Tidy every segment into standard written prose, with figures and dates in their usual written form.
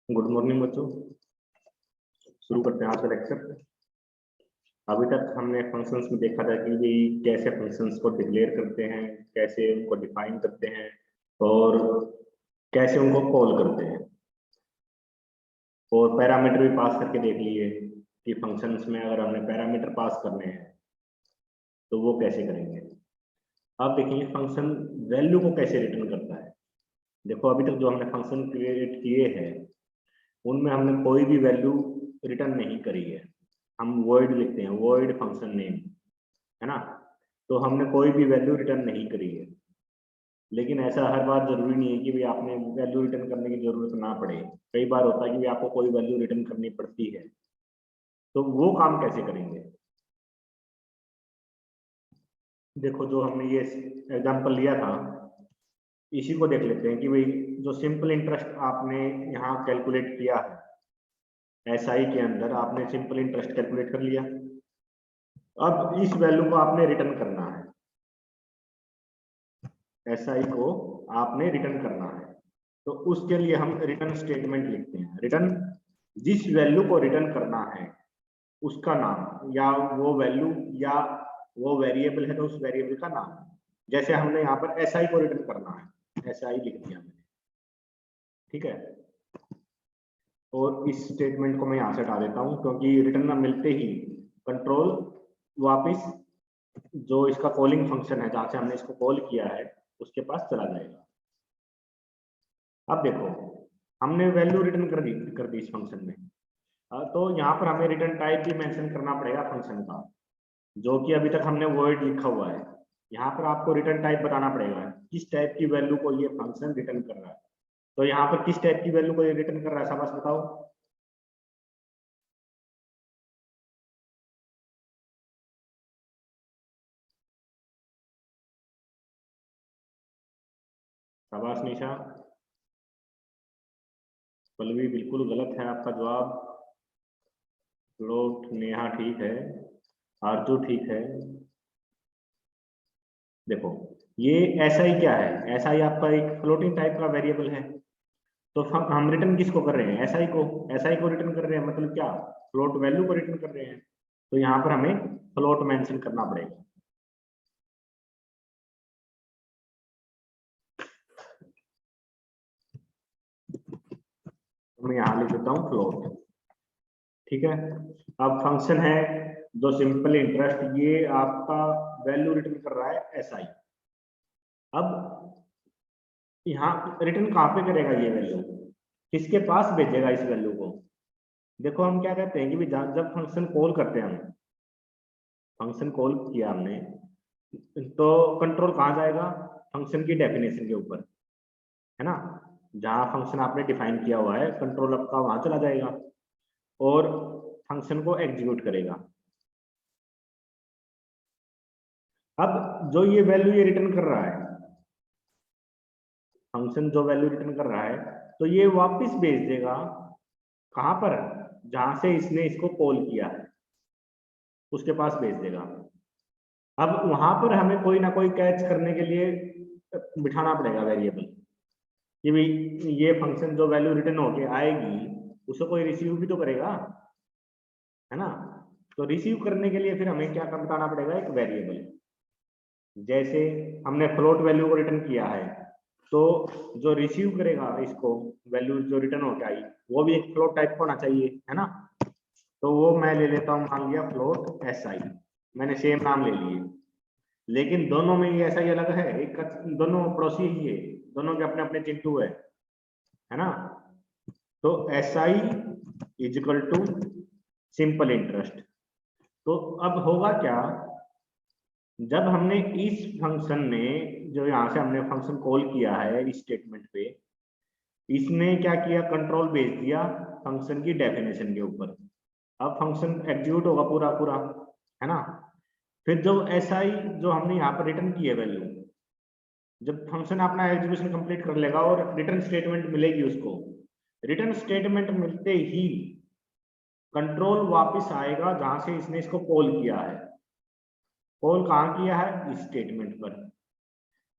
Good morning बच्चों। शुरू करते हैं आज का लेक्चर। अभी तक हमने फंक्शंस में देखा था कि ये कैसे फंक्शंस को डिक्लेयर करते हैं, कैसे उनको डिफाइन करते हैं और कैसे उनको कॉल करते हैं, और पैरामीटर भी पास करके देख लिए कि फंक्शंस में अगर हमने पैरामीटर पास करने हैं तो वो कैसे करेंगे। अब देखेंगे फंक्शन वैल्यू को कैसे रिटर्न करता है। देखो अभी तक जो हमने फंक्शन क्रिएट किए हैं उनमें हमने कोई भी वैल्यू रिटर्न नहीं करी है। हम वॉइड लिखते हैं, वॉइड फंक्शन नेम, है ना। तो हमने कोई भी वैल्यू रिटर्न नहीं करी है, लेकिन ऐसा हर बार जरूरी नहीं है कि भाई आपने वैल्यू रिटर्न करने की जरूरत ना पड़े। कई बार होता है कि भाई आपको कोई वैल्यू रिटर्न करनी पड़ती है, तो वो काम कैसे करेंगे। देखो जो हमने ये एग्जांपल लिया था इसी को देख लेते हैं कि भाई जो सिंपल इंटरेस्ट आपने यहाँ कैलकुलेट किया है, एसआई के अंदर आपने सिंपल इंटरेस्ट कैलकुलेट कर लिया। अब इस वैल्यू को आपने रिटर्न करना है, एसआई को आपने रिटर्न करना है। तो उसके लिए हम रिटर्न स्टेटमेंट लिखते हैं। रिटर्न, जिस वैल्यू को रिटर्न करना है उसका नाम, या वो वैल्यू या वो वेरिएबल है तो उस वेरिएबल का नाम। जैसे हमने यहाँ पर एसआई को रिटर्न करना है, एसआई लिख दिया मैंने, ठीक है। और इस स्टेटमेंट को मैं यहाँ से हटा देता हूँ क्योंकि रिटर्न मिलते ही कंट्रोल वापस जो इसका कॉलिंग फंक्शन है जहां से हमने इसको कॉल किया है उसके पास चला जाएगा। अब देखो हमने वैल्यू रिटर्न कर दी इस फंक्शन में। तो यहाँ पर हमें रिटर्न टाइप भी मेंशन करना पड़ेगा फंक्शन का, जो कि अभी तक हमने वॉइड लिखा हुआ है। यहाँ पर आपको रिटर्न टाइप बताना पड़ेगा किस टाइप की वैल्यू को ये फंक्शन रिटर्न कर रहा है। तो यहाँ पर किस टाइप की वैल्यू को ये रिटर्न कर रहा है, शाबाश बताओ। शाबाश निशा। पल्लवी बिल्कुल गलत है आपका जवाब। फ्लोट, नेहा ठीक है, आरजू ठीक है। देखो ये ऐसा ही क्या है, ऐसा ही आपका एक फ्लोटिंग टाइप का वेरिएबल है। तो हम रिटर्न किसको कर रहे हैं, एसआई को। एसआई को रिटर्न कर रहे हैं मतलब क्या, फ्लोट वैल्यू को रिटर्न कर रहे हैं। तो यहाँ पर हमें फ्लोट मेंशन करना पड़ेगा। तो मैं यहाँ लिख देता हूँ फ्लोट, ठीक है। अब फंक्शन है जो सिंपल इंटरेस्ट, ये आपका वैल्यू रिटर्न कर रहा है एसआई। अब यहाँ रिटर्न कहाँ पे करेगा, ये वैल्यू किसके पास भेजेगा इस वैल्यू को। देखो हम क्या कहते हैं कि जब फंक्शन कॉल करते हैं, हम फंक्शन कॉल किया हमने तो कंट्रोल कहाँ जाएगा, फंक्शन की डेफिनेशन के ऊपर, है ना। जहाँ फंक्शन आपने डिफाइन किया हुआ है कंट्रोल आपका वहां चला जाएगा और फंक्शन को एग्जीक्यूट करेगा। अब जो ये वैल्यू ये रिटर्न कर रहा है, फंक्शन जो वैल्यू रिटर्न कर रहा है, तो ये वापस भेज देगा कहां पर, जहां से इसने इसको कॉल किया है उसके पास भेज देगा। अब वहां पर हमें कोई ना कोई कैच करने के लिए बिठाना पड़ेगा वेरिएबल कि भाई ये फंक्शन जो वैल्यू रिटर्न होके आएगी उसे कोई रिसीव भी तो करेगा, है ना। तो रिसीव करने के लिए फिर हमें क्या बताना पड़ेगा, एक वेरिएबल। जैसे हमने फ्लोट वैल्यू को रिटर्न किया है तो जो रिसीव करेगा इसको वैल्यू जो रिटर्न होके आई वो भी एक फ्लोट टाइप होना चाहिए, है ना। तो वो मैं ले लेता हूँ, मान लिया फ्लोट एसआई, मैंने सेम नाम ले लिए। लेकिन दोनों में ये ऐसा ही अलग है, एक दोनों पड़ोसी ही है, दोनों के अपने अपने चिंटू है ना। तो SI is equal to simple interest. तो अब होगा क्या, जब हमने इस फंक्शन में जो यहाँ से हमने फंक्शन कॉल किया है इस स्टेटमेंट पे, इसने क्या किया, कंट्रोल भेज दिया फंक्शन की डेफिनेशन के ऊपर। अब फंक्शन एग्जीक्यूट होगा पूरा पूरा, है ना। फिर जो एसआई जो हमने यहाँ पर रिटर्न की है वैल्यू, जब फंक्शन अपना एग्जीक्यूशन कंप्लीट कर लेगा और रिटर्न स्टेटमेंट मिलेगी उसको, रिटर्न स्टेटमेंट मिलते ही कंट्रोल वापस आएगा जहां से इसने इसको कॉल किया है। कॉल कहाँ किया है, इस स्टेटमेंट पर।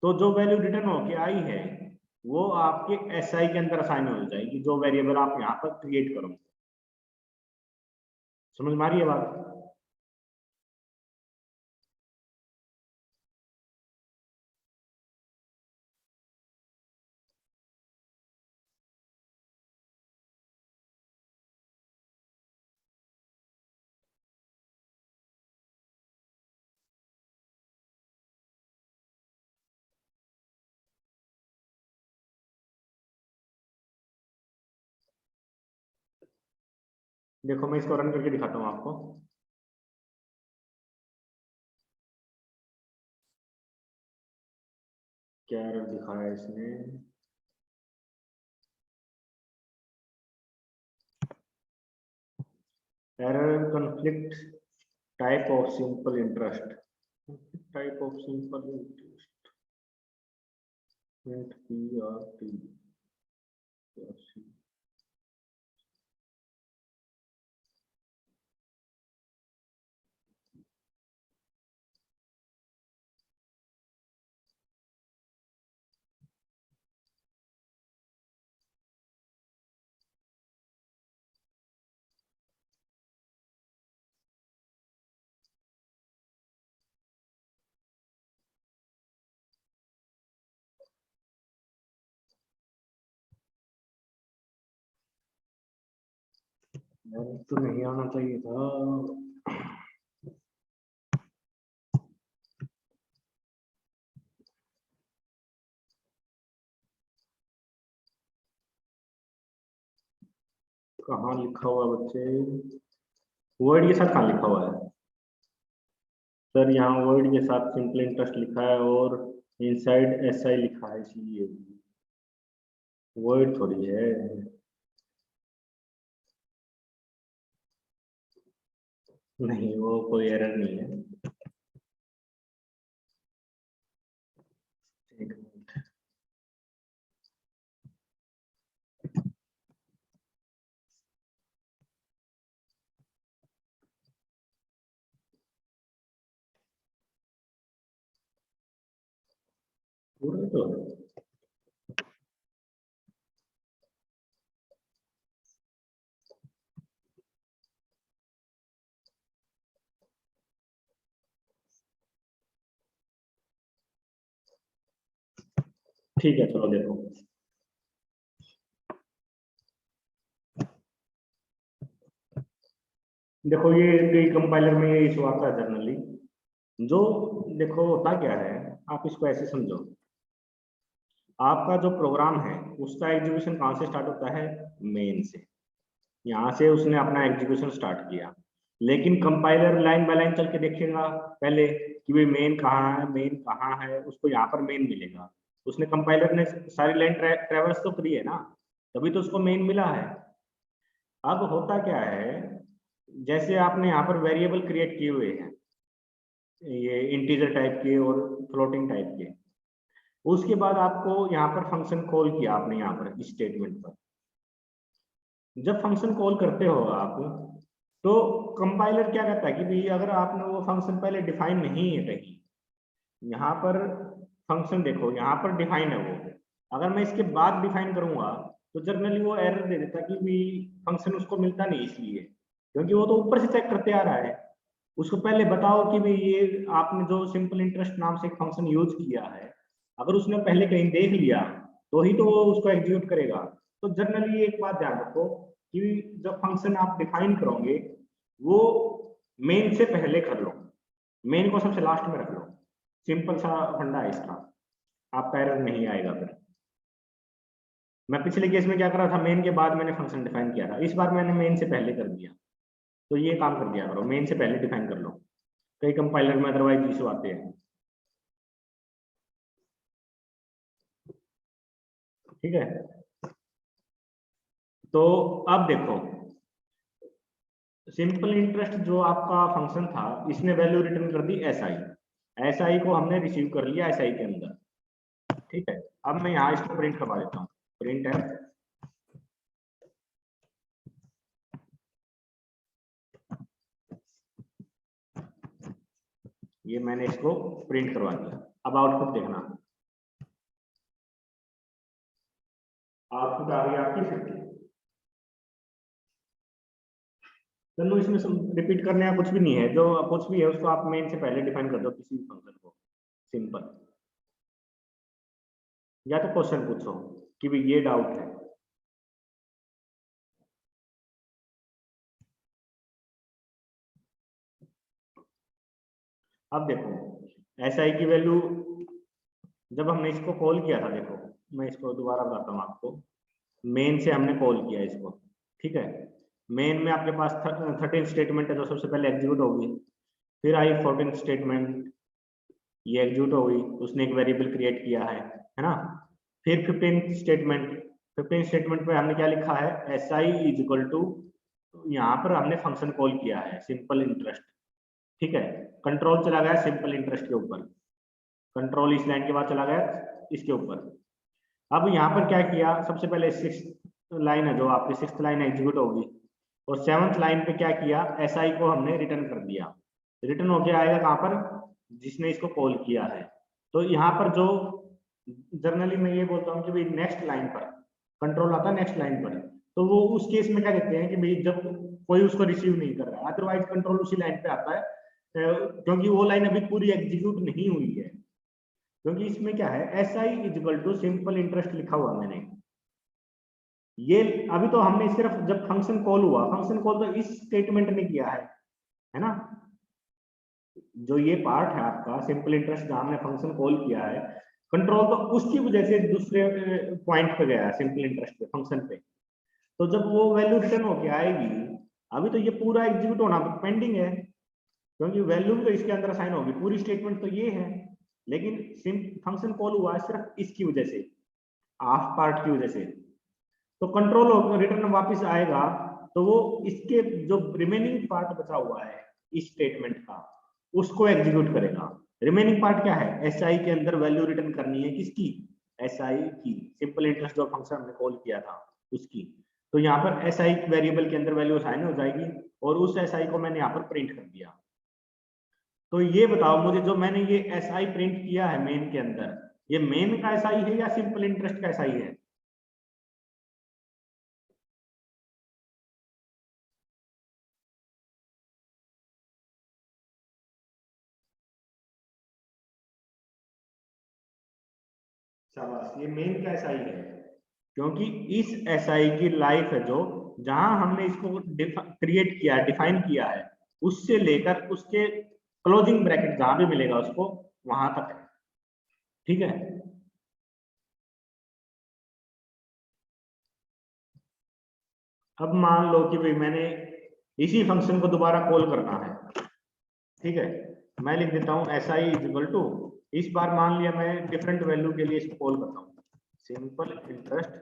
तो जो वैल्यू रिटर्न होके आई है वो आपके एसआई के अंदर असाइन हो जाएगी, जो वेरिएबल आप यहाँ पर क्रिएट करोगे। समझ में आ रही है बात? देखो मैं इसको रन करके दिखाता हूँ आपको। क्या एरर दिखाया इसने? Error conflict type of simple interest, type of simple interest PRT। तो नहीं आना चाहिए था। कहाँ लिखा हुआ है बच्चे? वर्ड के साथ कहाँ लिखा हुआ है सर? यहाँ वर्ड के साथ सिंपल इंटरेस्ट लिखा है और इनसाइड एसआई लिखा है, इसलिए वर्ड थोड़ी है। नहीं, वो कोई एरर नहीं है। एक मिनट। पूरा तो ठीक है, चलो देखो। देखो ये कंपाइलर में ये इशू आता है जनरली। जो देखो होता क्या है, आप इसको ऐसे समझो। आपका जो प्रोग्राम है उसका एग्जीक्यूशन कहाँ से स्टार्ट होता है? मेन से। यहाँ से उसने अपना एग्जीक्यूशन स्टार्ट किया, लेकिन कंपाइलर लाइन बाय लाइन चल के देखेगा पहले कि भाई मेन कहाँ है, मेन कहाँ है, उसको यहाँ पर मेन मिलेगा। उसने कंपाइलर ने सारी लाइन ट्रेवर्स तो करी है ना, तभी तो उसको मेन मिला है। अब होता क्या है, जैसे आपने यहाँ पर वेरिएबल क्रिएट किए हुए हैं, ये इंटीजर टाइप के और फ्लोटिंग टाइप के, उसके बाद आपको यहाँ पर फंक्शन कॉल किया आपने यहाँ पर स्टेटमेंट पर। जब फंक्शन कॉल करते हो आप, तो कंपाइलर क्या करता है कि भाई अगर आपने वो फंक्शन पहले डिफाइन नहीं है कहीं, यहाँ पर फंक्शन देखो यहाँ पर डिफाइन है वो, अगर मैं इसके बाद डिफाइन करूंगा तो जनरली वो एरर दे देता कि भाई फंक्शन उसको मिलता नहीं, इसलिए क्योंकि वो तो ऊपर से चेक करते आ रहा है। उसको पहले बताओ कि भाई ये आपने जो सिंपल इंटरेस्ट नाम से एक फंक्शन यूज किया है, अगर उसने पहले कहीं देख लिया तो ही तो वो उसको एग्जीक्यूट करेगा। तो जनरली एक बात ध्यान रखो कि जब फंक्शन आप डिफाइन करोगे वो मेन से पहले कर लो, मेन को सबसे लास्ट में रख लो। सिंपल सा फंडा है इसका, आपका एरर नहीं आएगा फिर। मैं पिछले केस में क्या कर रहा था, मेन के बाद मैंने फंक्शन डिफाइन किया था, इस बार मैंने मेन से पहले कर दिया। तो ये काम कर दिया करो, मेन से पहले डिफाइन कर लो। कई कंपाइलर में अदरवाइज इशू आते हैं। ठीक है, तो अब देखो सिंपल इंटरेस्ट जो आपका फंक्शन था, इसने वैल्यू रिटर्न कर दी एसआई। एसआई को हमने रिसीव कर लिया एसआई के अंदर। ठीक है, अब मैं यहाँ इसको प्रिंट करवा देता हूँ। प्रिंट है, ये मैंने इसको प्रिंट करवा दिया। अब आउटपुट देखना। आउटपुट आ गई आपकी 50। चलो इसमें रिपीट करने का कुछ भी नहीं है, जो कुछ भी है उसको आप मेन से पहले डिफाइन कर दो किसी भी फंक्शन को, सिंपल। या तो क्वेश्चन पूछो कि भाई ये डाउट है। अब देखो एस आई की वैल्यू जब हमने इसको कॉल किया था, देखो मैं इसको दोबारा बताता हूँ आपको। मेन से हमने कॉल किया इसको, ठीक है। मेन में आपके पास 13 स्टेटमेंट है जो सबसे पहले एग्जीक्यूट होगी, फिर आई 14 स्टेटमेंट, ये एग्जीक्यूट हो गई, उसने एक वेरिएबल क्रिएट किया है ना। फिर 15 स्टेटमेंट, 15 स्टेटमेंट में हमने क्या लिखा है, S I is equal to, यहाँ पर हमने फंक्शन कॉल किया है सिंपल इंटरेस्ट, ठीक है। कंट्रोल चला गया सिंपल इंटरेस्ट के ऊपर, कंट्रोल इस लाइन के बाद चला गया इसके ऊपर। अब यहाँ पर क्या किया, सबसे पहले 6th लाइन है जो आपकी 6th लाइन एग्जीक्यूट होगी, और 7th लाइन पे क्या किया, एस आई को हमने रिटर्न कर दिया। रिटर्न होके आएगा कहाँ पर, जिसने इसको कॉल किया है। तो यहाँ पर जो जनरली मैं ये बोलता हूँ कि भाई नेक्स्ट लाइन पर कंट्रोल आता है, नेक्स्ट लाइन पर, तो वो उस केस में क्या कहते हैं कि भाई जब कोई उसको रिसीव नहीं कर रहा है, अदरवाइज कंट्रोल उसी लाइन पे आता है, क्योंकि वो लाइन अभी पूरी एग्जीक्यूट नहीं हुई है। क्योंकि इसमें क्या है, S I is equal to simple interest लिखा हुआ मैंने, ये अभी तो हमने सिर्फ जब फंक्शन कॉल हुआ, फंक्शन कॉल तो इस स्टेटमेंट ने किया है ना। जो ये पार्ट है आपका सिंपल इंटरेस्ट जहां हमने फंक्शन कॉल किया है, कंट्रोल तो उसकी वजह से दूसरे पॉइंट पे गया है, सिंपल इंटरेस्ट पे, फंक्शन पे। तो जब वो वैल्यू रिटर्न होके आएगी, अभी तो ये पूरा एग्जीक्यूट होना पेंडिंग है, क्योंकि वैल्यू तो इसके अंदर असाइन होगी, पूरी स्टेटमेंट तो ये है, लेकिन फंक्शन कॉल हुआ है सिर्फ इसकी वजह से, हाफ पार्ट की वजह से। तो कंट्रोल रिटर्न वापस आएगा, तो वो इसके जो रिमेनिंग पार्ट बचा हुआ है इस स्टेटमेंट का, उसको एग्जीक्यूट करेगा। रिमेनिंग पार्ट क्या है, एस आई के अंदर वैल्यू रिटर्न करनी है, किसकी, एस आई की, सिंपल इंटरेस्ट जो फंक्शन हमने कॉल किया था उसकी। तो यहाँ पर एस आई वेरिएबल के अंदर वैल्यू असाइन हो जाएगी, और उस एस आई को मैंने यहाँ पर प्रिंट कर दिया। तो ये बताओ मुझे, जो मैंने ये एस आई प्रिंट किया है मेन के अंदर, ये मेन का एस आई है या सिंपल इंटरेस्ट का एस आई है। शाबाश, ये मेन का एसआई है, क्योंकि इस एसआई की लाइफ है जो, जहां हमने इसको क्रिएट किया, डिफाइन किया है, उससे लेकर उसके क्लोजिंग ब्रैकेट जहां भी मिलेगा उसको, वहां तक है, ठीक है। अब मान लो कि भाई मैंने इसी फंक्शन को दोबारा कॉल करना है, ठीक है। मैं लिख देता हूं S I is equal to, इस बार मान लिया मैं डिफरेंट वैल्यू के लिए इसको कॉल करता हूँ, सिंपल इंटरेस्ट,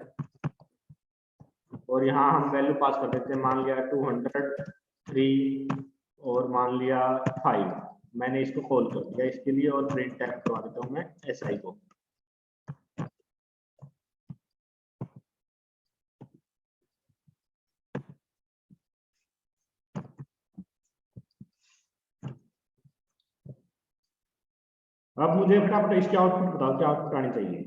और यहाँ हम वैल्यू पास कर देते हैं, मान लिया 200, 3, और मान लिया 5। मैंने इसको कॉल कर दिया इसके लिए, और प्रिंट टाइप करवा देता हूँ मैं एस आई को। अब मुझे फटाफट इसके आउटपुट बताओ, क्या आउटपुट आनी चाहिए।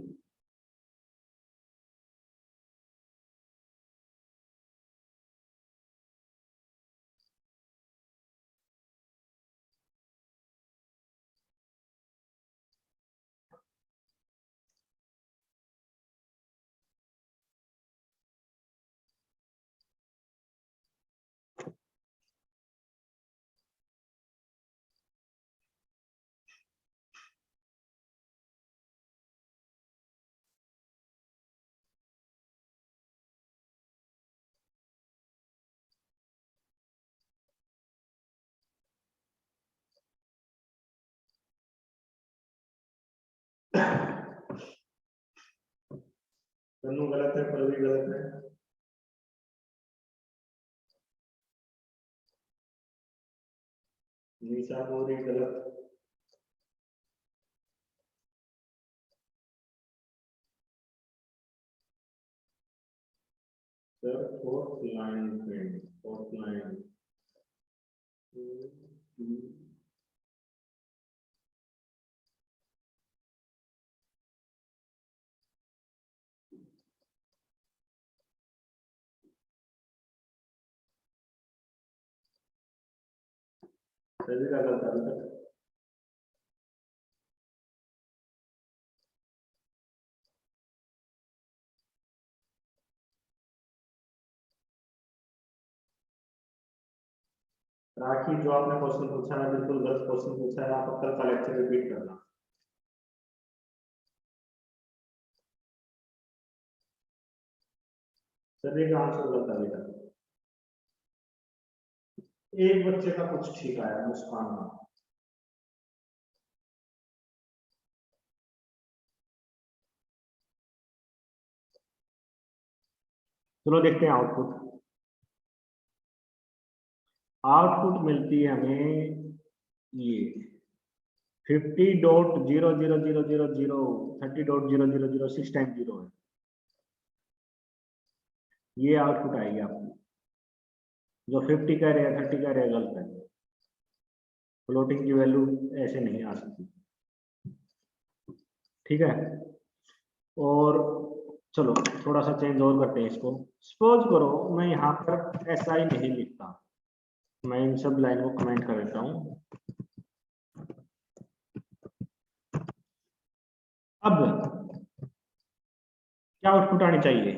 तनु गलत है, पलवी गलत है, निशा मोरी गलत, सर फोर्थ लाइन पे, फोर्थ लाइन, सभी का गलत अभी तक। राखी, जो आपने क्वेश्चन पूछा है बिल्कुल गलत क्वेश्चन पूछा है, आप कल का लेक्चर रिपीट करना। सभी का आंसर गलत अभी तक। एक बच्चे का कुछ ठीक आया, मुस्कान का। चलो देखते हैं आउटपुट। आउटपुट मिलती है हमें ये 50.00000, 30.000, 6 टाइम 0 है। ये आउटपुट आएगी आपकी। जो 50 कह रहे हैं 30 कह रहे हैं गलत है। फ्लोटिंग की वैल्यू ऐसे नहीं आ सकती, ठीक है। और चलो थोड़ा सा चेंज और करते हैं इसको। सपोज करो मैं यहाँ पर ऐसा ही नहीं लिखता, मैं इन सब लाइन को कमेंट कर देता हूँ। अब क्या आउटपुट आनी चाहिए,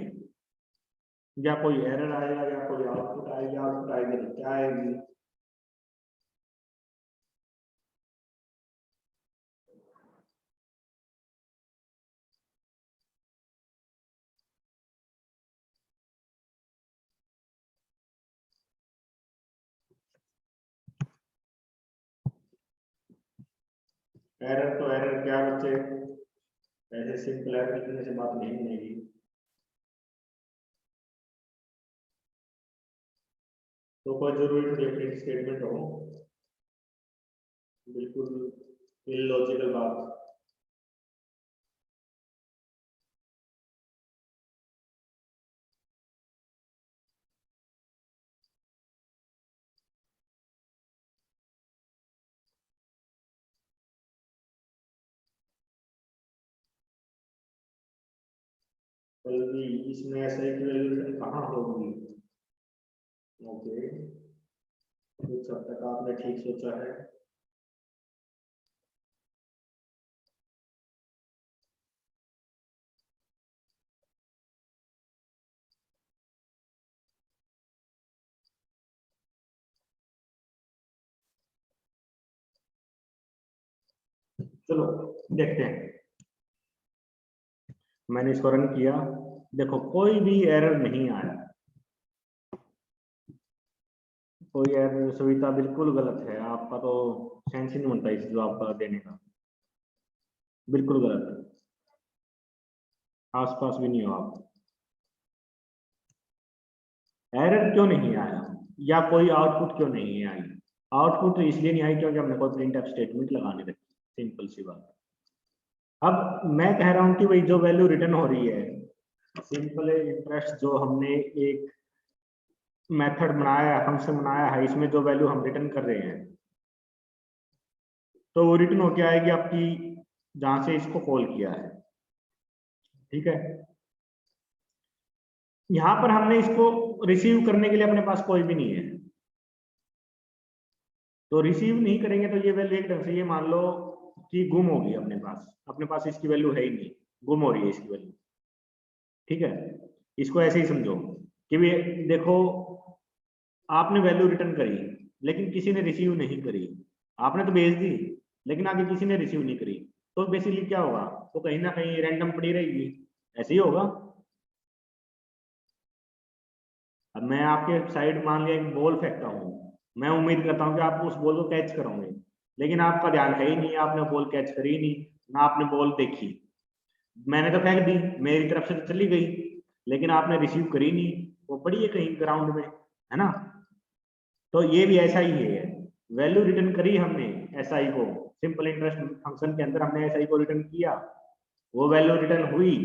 या कोई एरर आएगा या कोई आउटपुट आएगी। आउटपुट आएगी तो क्या आएगी, एरर तो एरर क्या बच्चे, ऐसे सिंपल एरर लिखने से बात नहीं बनेगी। तो कोई जरूरी थोड़ी प्रिंट स्टेटमेंट हो, बिल्कुल इलॉजिकल बात। बल्कि इसमें ऐसा एक वैल्यूएशन कहाँ होगी। ओके, कुछ हद तक आपने ठीक सोचा है। चलो देखते हैं। मैंने इसको रन किया, देखो कोई भी एरर नहीं आया, कोई एरर। सुविधा बिल्कुल गलत है, आपका तो सेंस ही नहीं बनता इस जवाब का देने का, बिल्कुल गलत है। आसपास भी नहीं हो आप। एरर क्यों नहीं आया, या कोई आउटपुट क्यों नहीं आई। आउटपुट इसलिए नहीं आई क्योंकि हमने कोई प्रिंट एफ स्टेटमेंट लगाने रखी, सिंपल सी बात। अब मैं कह रहा हूं कि भाई जो वैल्यू रिटर्न हो रही है, सिंपल इंटरेस्ट जो हमने एक मेथड बनाया है, फंक्शन बनाया है, इसमें जो वैल्यू हम रिटर्न कर रहे हैं, तो वो रिटर्न होके आएगी आपकी जहां से इसको कॉल किया है, ठीक है। यहां पर हमने इसको रिसीव करने के लिए अपने पास कोई भी नहीं है, तो रिसीव नहीं करेंगे तो ये वैल्यू एक ढंग से ये मान लो कि गुम होगी अपने पास इसकी वैल्यू है ही नहीं, गुम हो रही है इसकी वैल्यू, ठीक है। इसको ऐसे ही समझो कि भी देखो आपने वैल्यू रिटर्न करी लेकिन किसी ने रिसीव नहीं करी, आपने तो भेज दी लेकिन आगे किसी ने रिसीव नहीं करी, तो बेसिकली क्या होगा, तो कहीं ना कहीं रैंडम पड़ी रहेगी, ऐसे ही होगा। अब मैं आपके साइड मान लिया एक बॉल फेंकता हूँ, मैं उम्मीद करता हूँ कि आप उस बॉल को कैच करोगे, लेकिन आपका ध्यान है ही नहीं, आपने बॉल कैच करी ही नहीं, ना आपने बॉल देखी। मैंने तो फेंक दी, मेरी तरफ से तो चली गई, लेकिन आपने रिसीव करी नहीं, वो पड़ी है कहीं ग्राउंड में, है ना। तो ये भी ऐसा ही है, वैल्यू रिटर्न करी हमने एस आई को, सिंपल इंटरेस्ट फंक्शन के अंदर हमने एस आई को रिटर्न किया, वो वैल्यू रिटर्न हुई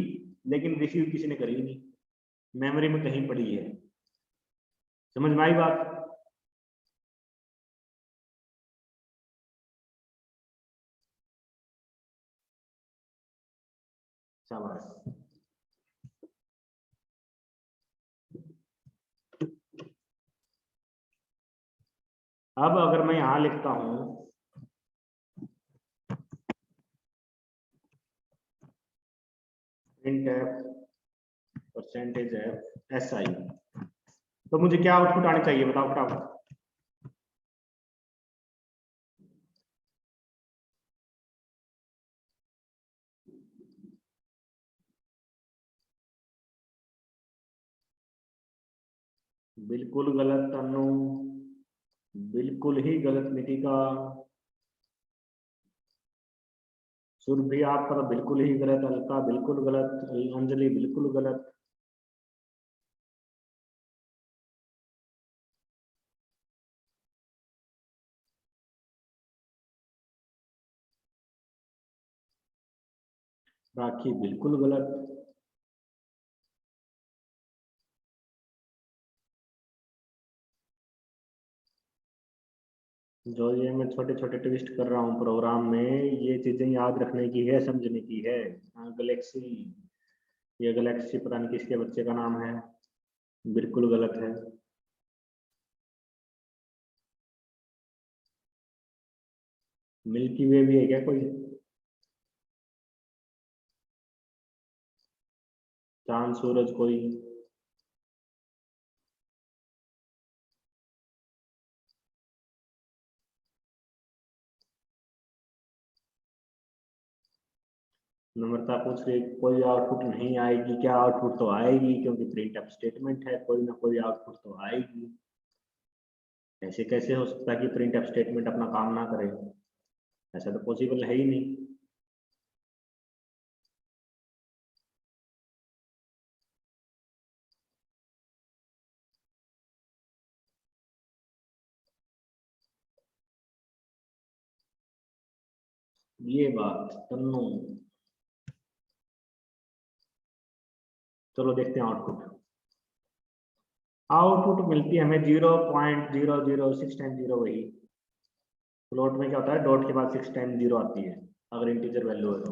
लेकिन रिसीव किसी ने करी नहीं, मेमोरी में कहीं पड़ी है। समझ में आई बात। शाबाश। अब अगर मैं यहां लिखता हूं print F percentage F S I, तो मुझे क्या आउटपुट आनी चाहिए बताओ फटाफट। बिल्कुल गलत तन्नू, बिल्कुल ही गलत नितिका, सुरभि आपका तो बिल्कुल ही गलत, अलका बिल्कुल गलत, अंजलि बिल्कुल गलत। राखी बिल्कुल गलत। जो ये मैं छोटे छोटे ट्विस्ट कर रहा हूँ प्रोग्राम में, ये चीजें याद रखने की है, समझने की है। गैलेक्सी, ये गैलेक्सी पता नहीं किसके बच्चे का नाम है, बिल्कुल गलत है। मिल्की वे भी है क्या कोई? चांद सूरज कोई? नम्रता पूछ रही कोई आउटपुट नहीं आएगी क्या? आउटपुट तो आएगी, क्योंकि प्रिंट अप स्टेटमेंट है, कोई ना कोई आउटपुट तो आएगी। ऐसे कैसे हो सकता है कि प्रिंट अप स्टेटमेंट अपना काम ना करे? ऐसा तो पॉसिबल है ही नहीं। ये बात तन्नू। चलो देखते हैं आउटपुट। आउटपुट मिलती है हमें 0.006 टाइम जीरो, वही फ्लोट में क्या होता है, डॉट के बाद 6 टाइम जीरो आती है अगर इंटीजर वैल्यू है तो,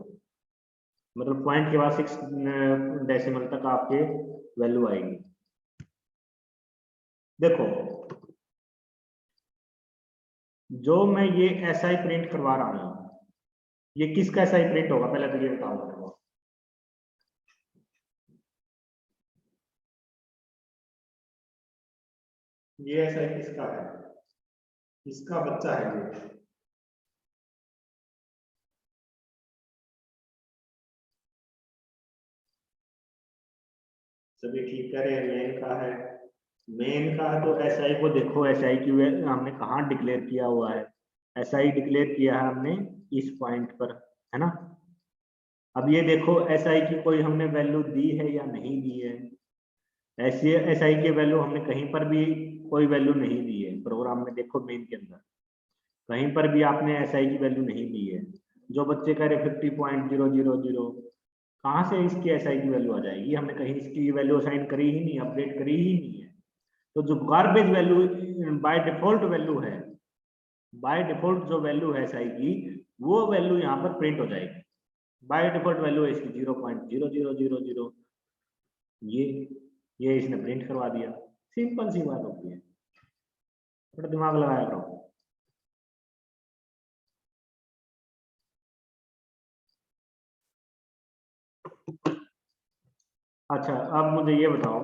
मतलब पॉइंट के बाद 6 डेसिमल तक आपके वैल्यू आएगी। देखो जो मैं ये एसआई प्रिंट करवा रहा हूँ, ये किसका एसआई प्रिंट होगा पहले तो ये बताओ मेरे को। ये एसआई किसका है? किसका बच्चा है ये? सभी ठीक कह रहे हैं, मेन का है। मेन का है तो एसआई को देखो, एसआई की हमने कहाँ डिक्लेयर किया हुआ है? एसआई डिक्लेयर किया है हमने इस पॉइंट पर, है ना। अब ये देखो एसआई की कोई हमने वैल्यू दी है या नहीं दी है? ऐसी एसआई की वैल्यू हमने कहीं पर भी कोई वैल्यू नहीं दी है प्रोग्राम में, देखो मेन के अंदर कहीं पर भी आपने एसआई की वैल्यू नहीं दी है। जो बच्चे कह रहे 50.000, कहाँ से इसकी एसआई की वैल्यू आ जाएगी? हमने कहीं इसकी वैल्यू असाइन करी ही नहीं, अपडेट करी ही नहीं है। तो जो garbage value by default value है, बाय डिफॉल्ट जो वैल्यू है एसआई की, वो वैल्यू यहाँ पर प्रिंट हो जाएगी। बाय डिफॉल्ट वैल्यू है इसकी 0.0000। ये ये इसने प्रिंट करवा दिया। सिंपल सी बात होती है, थोड़ा दिमाग लगाया करो। अच्छा अब मुझे ये बताओ,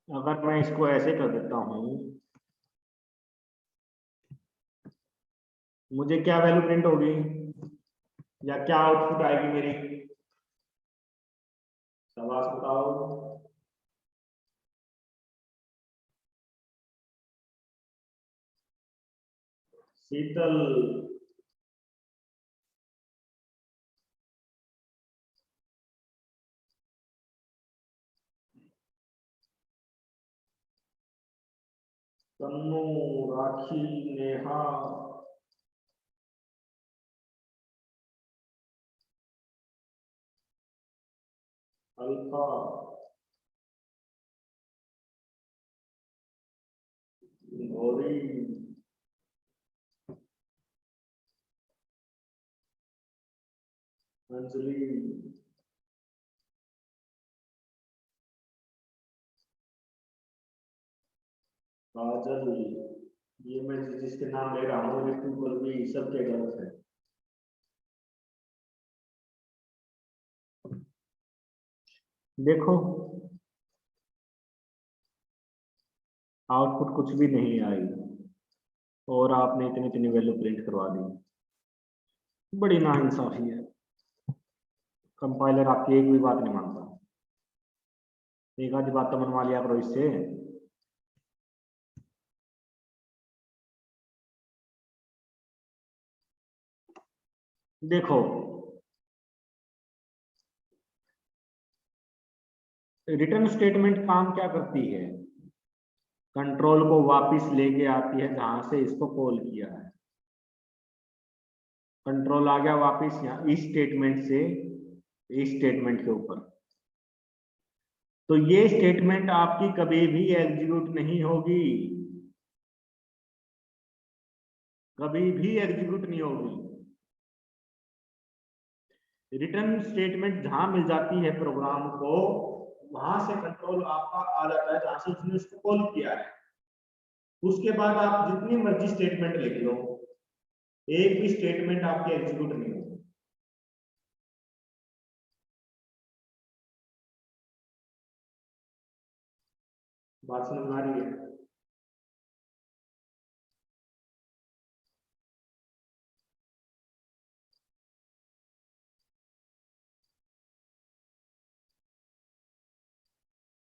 अगर मैं इसको ऐसे कर देता हूँ, मुझे क्या वैल्यू प्रिंट होगी या क्या आउटपुट आएगी मेरी? शाबाश बताओ। शीतल। तन्नू, राखी, नेहा, अल्फा, गौरी, अंजलि, काजल, ये मैं जिसके नाम ले रहा हूँ इलेक्ट्रिकल भी सबके गलत है। देखो आउटपुट कुछ भी नहीं आई और आपने इतनी इतनी वैल्यू प्रिंट करवा दी, बड़ी नाइंसाफी है। कंपाइलर आपकी एक भी बात नहीं मानता, एक आधी बात तो मनवा लिया करो इससे। देखो रिटर्न स्टेटमेंट काम क्या करती है, कंट्रोल को वापस लेके आती है जहां से इसको कॉल किया है। कंट्रोल आ गया वापस यहाँ इस स्टेटमेंट से इस स्टेटमेंट के ऊपर, तो ये स्टेटमेंट आपकी कभी भी एग्जीक्यूट नहीं होगी, कभी भी एग्जीक्यूट नहीं होगी। रिटर्न स्टेटमेंट जहां मिल जाती है प्रोग्राम को, वहां से कंट्रोल आपका आ जाता है जहां से उसने इसको कॉल किया है। उसके बाद आप जितनी मर्जी स्टेटमेंट लिख लो, एक भी स्टेटमेंट आपकी एग्जीक्यूट नहीं होगी। बात समझ में आ रही है?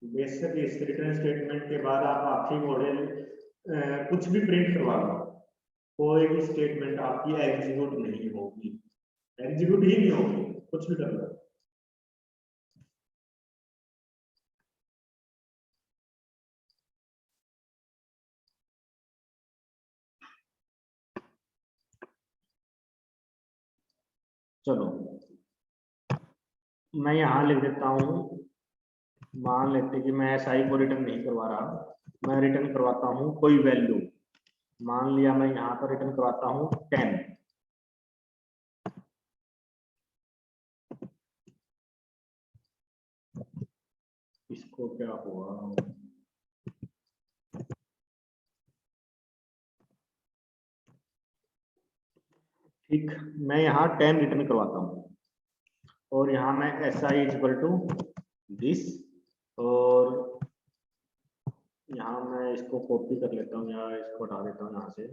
बेशक इस रिटर्न स्टेटमेंट के बाद आप आखिरी मॉडल कुछ भी प्रिंट करवा लो, कोई भी स्टेटमेंट आपकी एग्जीक्यूट नहीं होगी, एग्जीक्यूट ही नहीं होगी, कुछ भी कर लो। चलो मैं यहाँ लिख देता हूँ, मान लेते कि मैं SI को रिटर्न नहीं करवा रहा, मैं रिटर्न करवाता हूँ कोई वैल्यू। मान लिया मैं यहाँ पर रिटर्न करवाता हूँ 10। इसको क्या हुआ, ठीक, मैं यहाँ 10 रिटर्न करवाता हूँ और यहाँ मैं SI इक्वल टू दिस, और यहाँ मैं इसको कॉपी कर लेता हूँ या इसको हटा देता हूँ यहाँ से।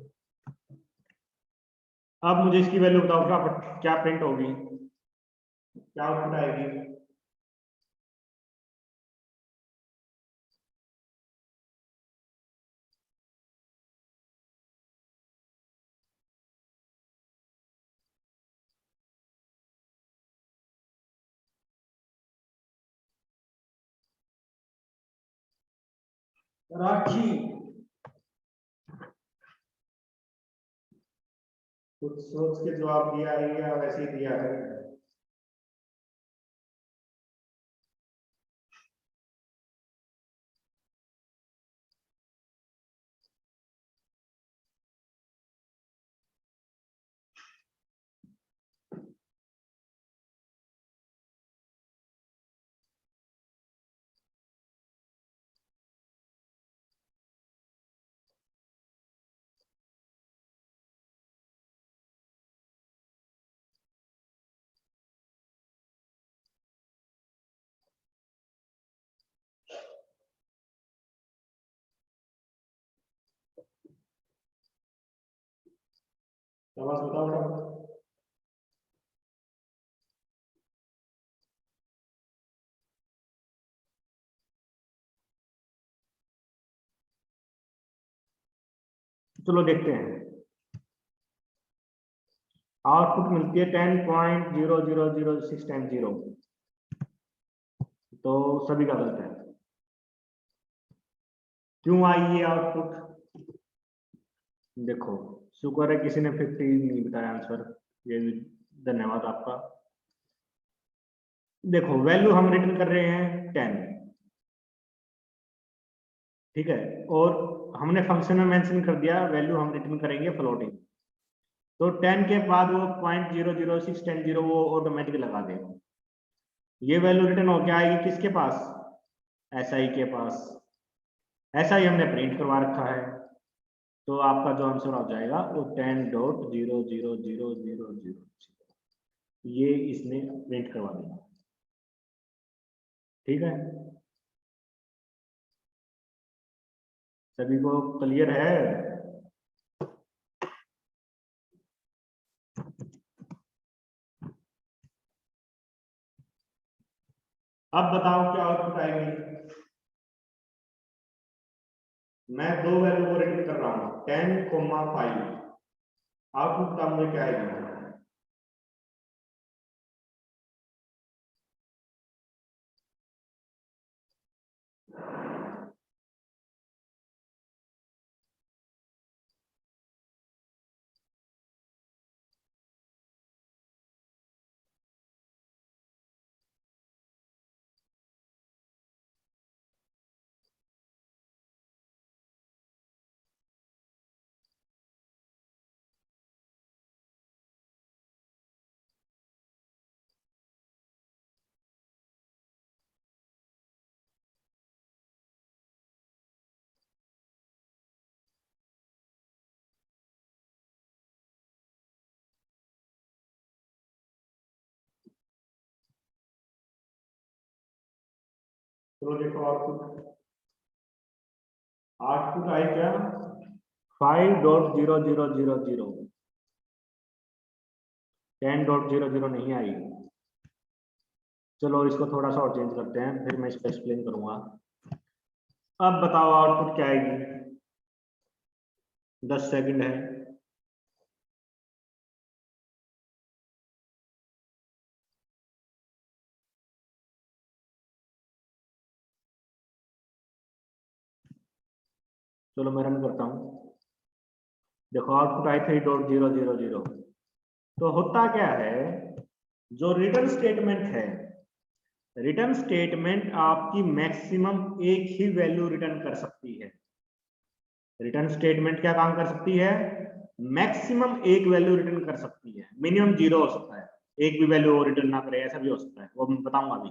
अब मुझे इसकी वैल्यू बताओ, क्या प्रिंट होगी, क्या आउटपुट आएगी। राखी, कुछ सोच के जवाब दिया है या वैसे ही दिया है। आवाज बताओ। चलो देखते हैं, आउटपुट मिलती है 10.0006 टाइम 0, तो सभी का गलत है। क्यों आई ये आउटपुट, देखो शुक्र है किसी ने 50 नहीं बताया आंसर, ये भी धन्यवाद आपका। देखो वैल्यू हम रिटर्न कर रहे हैं 10, ठीक है, और हमने फंक्शन में मेंशन कर दिया वैल्यू हम रिटर्न करेंगे फ्लोटिंग, तो 10 के बाद वो 0.00610 वो ऑटोमेटिक लगा देगा। ये वैल्यू रिटर्न होके आएगी किसके पास, SI के पास। SI हमने प्रिंट करवा रखा है, तो आपका जो आंसर आ जाएगा वो 10.0000000 ये इसने प्रिंट करवा दिया। ठीक है, सभी को क्लियर है? अब बताओ क्या आउटपुट आएगी। मैं दो वैल्यू को रिटर्न कर रहा हूं 10,5। आउटपुट का मुझे क्या आएगा? चलो देखो आउटपुट। आउटपुट आई क्या? 5.0000। 10.00 नहीं आई। चलो इसको थोड़ा सा और चेंज करते हैं, फिर मैं इसको एक्सप्लेन करूंगा। अब बताओ आउटपुट क्या आएगी? 10 सेकंड है। चलो मैं रन करता हूं। देखो आउटपुट आई 3.000। तो होता क्या है, जो रिटर्न स्टेटमेंट है, रिटर्न स्टेटमेंट आपकी मैक्सिमम एक ही वैल्यू रिटर्न कर सकती है। रिटर्न स्टेटमेंट क्या काम कर सकती है? मैक्सिमम एक वैल्यू रिटर्न कर सकती है, मिनिमम 0 हो सकता है, एक भी वैल्यू रिटर्न ना करे, ऐसा भी हो सकता है, वो मैं बताऊंगा अभी।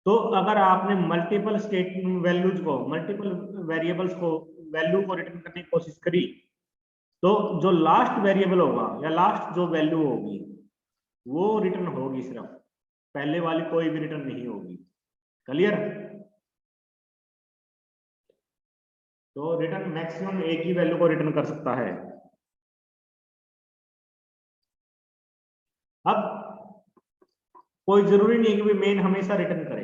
तो अगर आपने मल्टीपल स्टेट वैल्यूज को, मल्टीपल वेरिएबल्स को वैल्यू को रिटर्न करने की कोशिश करी, तो जो लास्ट वेरिएबल होगा या लास्ट जो वैल्यू होगी वो रिटर्न होगी, सिर्फ पहले वाली कोई भी रिटर्न नहीं होगी। क्लियर? तो रिटर्न मैक्सिमम एक ही वैल्यू को रिटर्न कर सकता है। अब कोई जरूरी नहीं है कि मेन हमेशा रिटर्न करे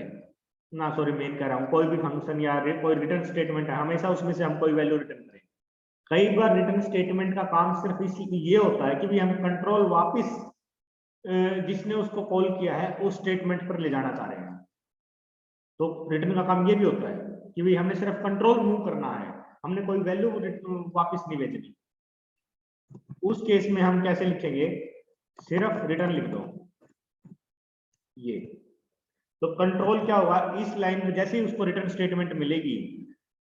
ना, सॉरी मेन कह रहा हूं, कोई भी फंक्शन या कोई रिटर्न स्टेटमेंट है, हमेशा उसमें से हम कोई वैल्यू रिटर्न करें। कई बार रिटर्न स्टेटमेंट का काम सिर्फ ये होता है कि भी हम कंट्रोल वापस जिसने उसको कॉल किया है उस स्टेटमेंट पर ले जाना चाह रहे हैं। तो रिटर्न का काम ये भी होता है कि भाई हमने सिर्फ कंट्रोल मूव करना है, हमने कोई वैल्यू वापस नहीं भेजनी। उस केस में हम कैसे लिखेंगे? सिर्फ रिटर्न लिख दो ये। तो कंट्रोल क्या होगा, इस लाइन में जैसे ही उसको रिटर्न स्टेटमेंट मिलेगी,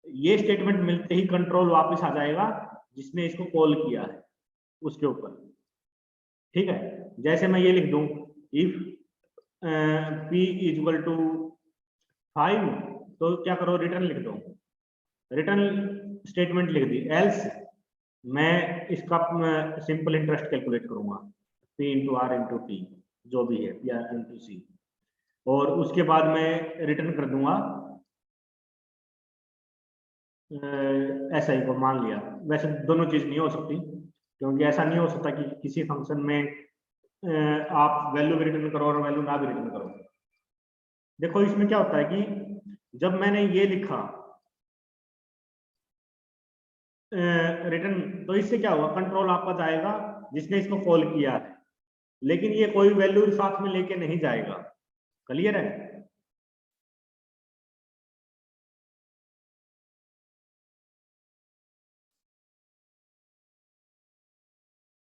ये स्टेटमेंट मिलते ही कंट्रोल वापस आ जाएगा जिसने इसको कॉल किया है उसके ऊपर। ठीक है, जैसे मैं ये लिख दूं इफ p इक्वल टू 5, तो क्या करो, रिटर्न लिख दो, रिटर्न स्टेटमेंट लिख दी। एल्स मैं इसका सिंपल इंटरेस्ट कैलकुलेट करूंगा, p into R into T, जो भी है p आर इंटू सी, और उसके बाद मैं रिटर्न कर दूंगा SI को, मान लिया। वैसे दोनों चीज नहीं हो सकती, क्योंकि ऐसा नहीं हो सकता कि किसी फंक्शन में आप वैल्यू भी रिटर्न करो और वैल्यू ना भी रिटर्न करो। देखो इसमें क्या होता है कि जब मैंने ये लिखा रिटर्न, तो इससे क्या होगा, कंट्रोल आपका जाएगा जिसने इसको कॉल किया है, लेकिन ये कोई वैल्यू साथ में लेके नहीं जाएगा। क्लियर है?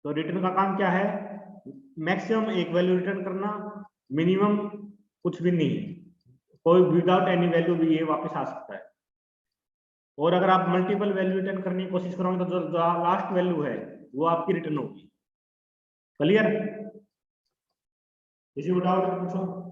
तो रिटर्न का काम क्या है? मैक्सिमम एक वैल्यू रिटर्न करना, मिनिमम कुछ भी नहीं, कोई विदाउट एनी वैल्यू भी ये वापस आ सकता है। और अगर आप मल्टीपल वैल्यू रिटर्न करने की कोशिश करोगे तो जो लास्ट वैल्यू है वो आपकी रिटर्न होगी। क्लियर? किसी को डाउट पूछो।